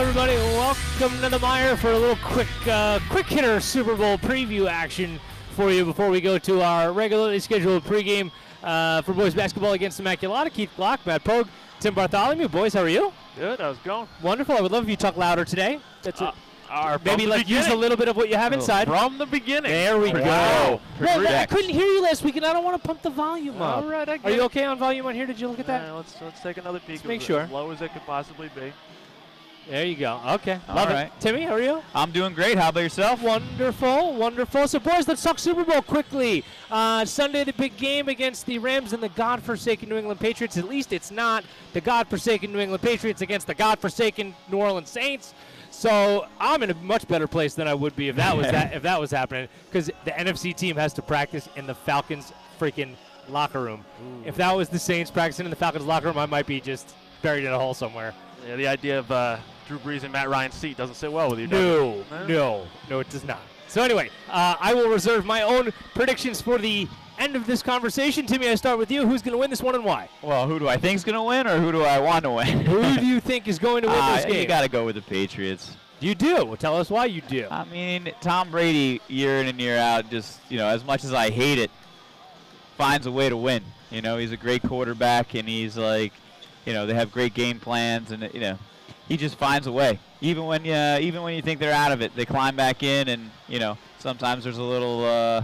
everybody. Welcome to the Mire for a little quick hitter Super Bowl preview action for you before we go to our regularly scheduled pregame for boys basketball against Immaculata. Keith Block, Matt Pogue, Tim Bartholomew. Boys, how are you? Good. How's it going? Wonderful. I would love if you talk louder today. That's it. Maybe like use a little bit of what you have inside. From the beginning. There we go. Wow. Well, I couldn't hear you last week, and I don't want to pump the volume up. All right, I get Are you okay on volume on here? Did you look at that? Let's take another peek. Make sure. As low as it could possibly be. There you go. Okay. All Love right. it. Timmy, how are you? I'm doing great. How about yourself? Wonderful, wonderful. So, boys, let's talk Super Bowl quickly. Sunday, the big game against the Rams and the godforsaken New England Patriots. At least it's not the godforsaken New England Patriots against the godforsaken New Orleans Saints. So I'm in a much better place than I would be if that was if that was happening, because the NFC team has to practice in the Falcons' freaking locker room. Ooh. If that was the Saints practicing in the Falcons' locker room, I might be just buried in a hole somewhere. Yeah, the idea of Drew Brees and Matt Ryan's seat doesn't sit well with you. No, it does not. So anyway, I will reserve my own predictions for the end of this conversation. Timmy, I start with you. Who's going to win this one and why? Well, who do I think is going to win, or who do I want to win? Who do you think is going to win this game? You got to go with the Patriots. You do? Well, tell us why you do. I mean, Tom Brady, year in and year out, just, as much as I hate it, finds a way to win. He's a great quarterback, and he's like, they have great game plans, and, he just finds a way. Even when you think they're out of it, they climb back in, and, sometimes there's a little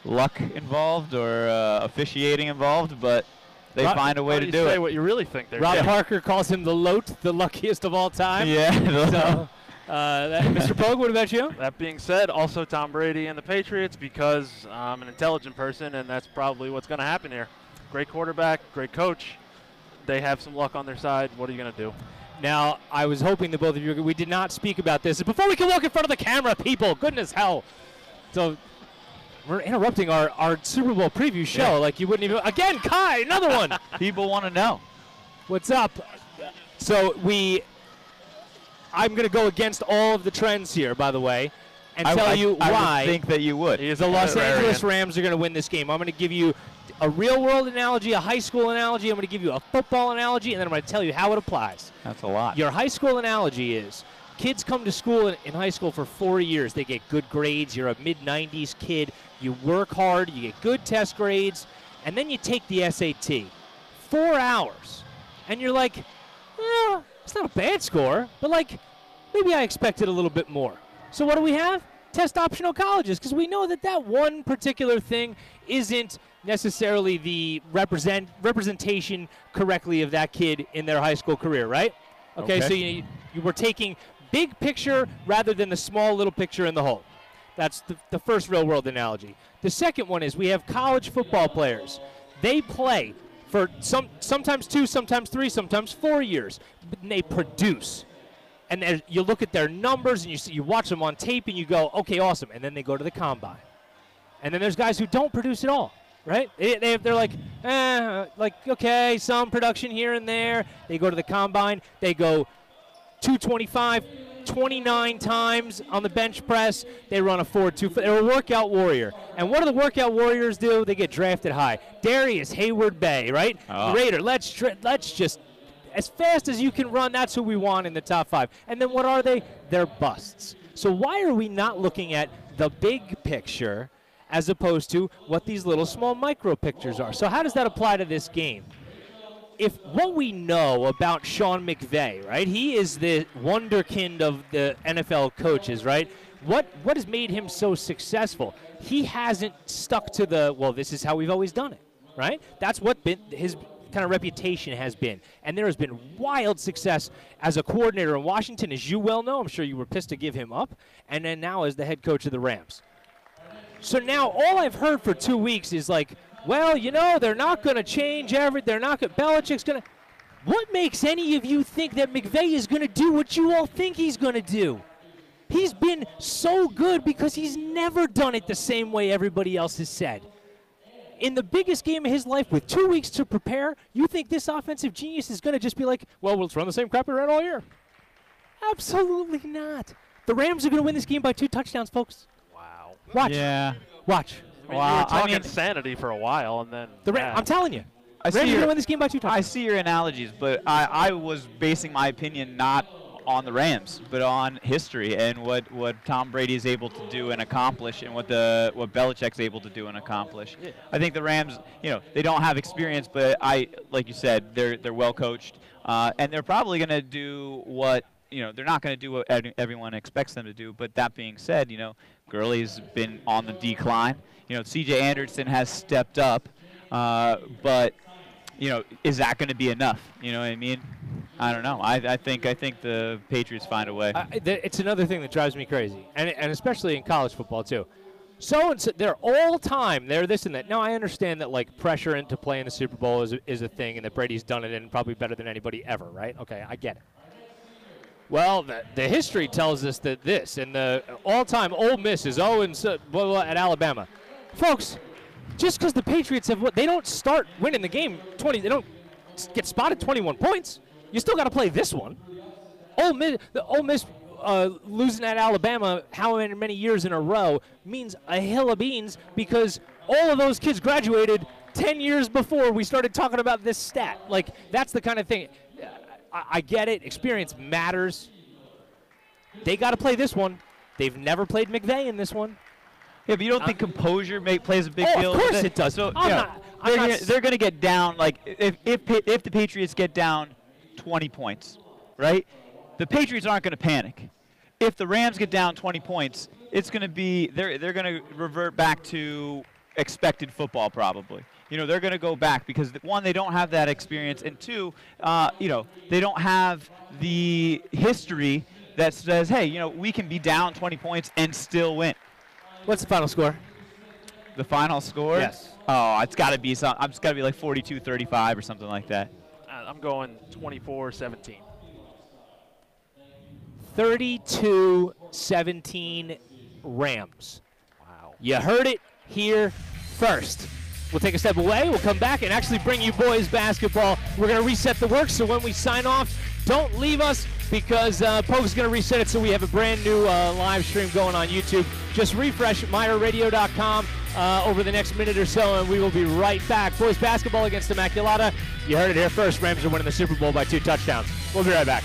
luck involved or officiating involved, but they find a way to do it. Say what you really think there. Rob Parker calls him the Lote, the luckiest of all time. Yeah. So, Mr. Pogue, what about you? That being said, also Tom Brady and the Patriots, because I'm an intelligent person, and that's probably what's going to happen here. Great quarterback, great coach. They have some luck on their side. What are you going to do? Now, I was hoping that both of you, we did not speak about this. Before we can walk in front of the camera, people, goodness hell. So we're interrupting our Super Bowl preview show. Yeah. Like you wouldn't even. Again, Kai, another one. People want to know. What's up? So I'm going to go against all of the trends here, by the way, and tell you why. I would think that you would. The Los Angeles Rams are going to win this game. I'm going to give you a real-world analogy, a high school analogy. I'm going to give you a football analogy, and then I'm going to tell you how it applies. That's a lot. Your high school analogy is kids come to school in high school for 4 years. They get good grades. You're a mid-90s kid. You work hard. You get good test grades. And then you take the SAT. 4 hours. And you're like, well, it's not a bad score, but maybe I expected a little bit more. So what do we have? Test optional colleges, because we know that one particular thing isn't necessarily the representation correctly of that kid in their high school career, right? Okay. So you were taking big picture rather than the small little picture in the whole. That's the first real-world analogy. The second one is we have college football players. They play for sometimes 2, sometimes 3, sometimes 4 years, but they produce. And you look at their numbers and you watch them on tape and you go, okay, awesome. And then they go to the combine. And then there's guys who don't produce at all, right? They're like, okay, some production here and there. They go to the combine. They go 225, 29 times on the bench press. They run a 4.2. They're a workout warrior. And what do the workout warriors do? They get drafted high. Darius Hayward Bay, right? Oh. Raider, let's just, as fast as you can run, that's who we want in the top 5. And then what are they? They're busts. So why are we not looking at the big picture as opposed to what these little small micro pictures are? So how does that apply to this game? If what we know about Sean McVay, right, he is the wonderkind of the NFL coaches, right? What has made him so successful? He hasn't stuck to this is how we've always done it, right? That's what his kind of reputation has been. And there has been wild success as a coordinator in Washington, as you well know. I'm sure you were pissed to give him up. And then now as the head coach of the Rams. So now all I've heard for 2 weeks is they're not going to change they're not going to, Belichick's going to. What makes any of you think that McVay is going to do what you all think he's going to do? He's been so good because he's never done it the same way everybody else has said. In the biggest game of his life with 2 weeks to prepare, you think this offensive genius is going to just be like, well, let's run the same crap we ran all year? Absolutely not. The Rams are going to win this game by 2 touchdowns, folks. Wow. Watch. Yeah. Watch. You were talking insanity for a while, and then I'm telling you. I Rams are going to win this game by 2 touchdowns. I see your analogies, but I was basing my opinion not on the Rams, but on history and what Tom Brady is able to do and accomplish, and what Belichick's able to do and accomplish. Yeah. I think the Rams, they don't have experience, but like you said, they're well coached, and they're probably going to do what they're not going to do what everyone expects them to do. But that being said, Gurley's been on the decline. C.J. Anderson has stepped up, but is that going to be enough? You know what I mean? I don't know. I think the Patriots find a way. It's another thing that drives me crazy, and especially in college football too. So they're all time. They're this and that. Now I understand that like pressure into playing the Super Bowl is a thing, and that Brady's done it and probably better than anybody ever. Right? Okay, I get it. Well, the history tells us that this and the all-time Ole Miss is 0-blah at Alabama, folks. Just because the Patriots they don't start winning the game 20. They don't get spotted 21 points. You still got to play this one. Ole Miss losing at Alabama how many years in a row means a hill of beans, because all of those kids graduated 10 years before we started talking about this stat. Like, that's the kind of thing. I get it. Experience matters. They got to play this one. They've never played McVay in this one. Yeah, but you don't think composure plays a big deal? Of course it does. So they're going to get down. Like if the Patriots get down 20 points, right? The Patriots aren't going to panic. If the Rams get down 20 points, it's going to be they're going to revert back to expected football probably. They're going to go back because one, they don't have that experience, and two, they don't have the history that says, hey, we can be down 20 points and still win. What's the final score? The final score? Yes. Oh, it's got to be something. It's got to be like 42-35 or something like that. I'm going 24-17. 32-17 Rams. Wow. You heard it here first. We'll take a step away. We'll come back and actually bring you boys basketball. We're going to reset the work, so when we sign off, don't leave us, because Pogue's going to reset it so we have a brand new live stream going on YouTube. Just refresh MyRadio.com over the next minute or so, and we will be right back. Boys basketball against Immaculata. You heard it here first. Rams are winning the Super Bowl by 2 touchdowns. We'll be right back.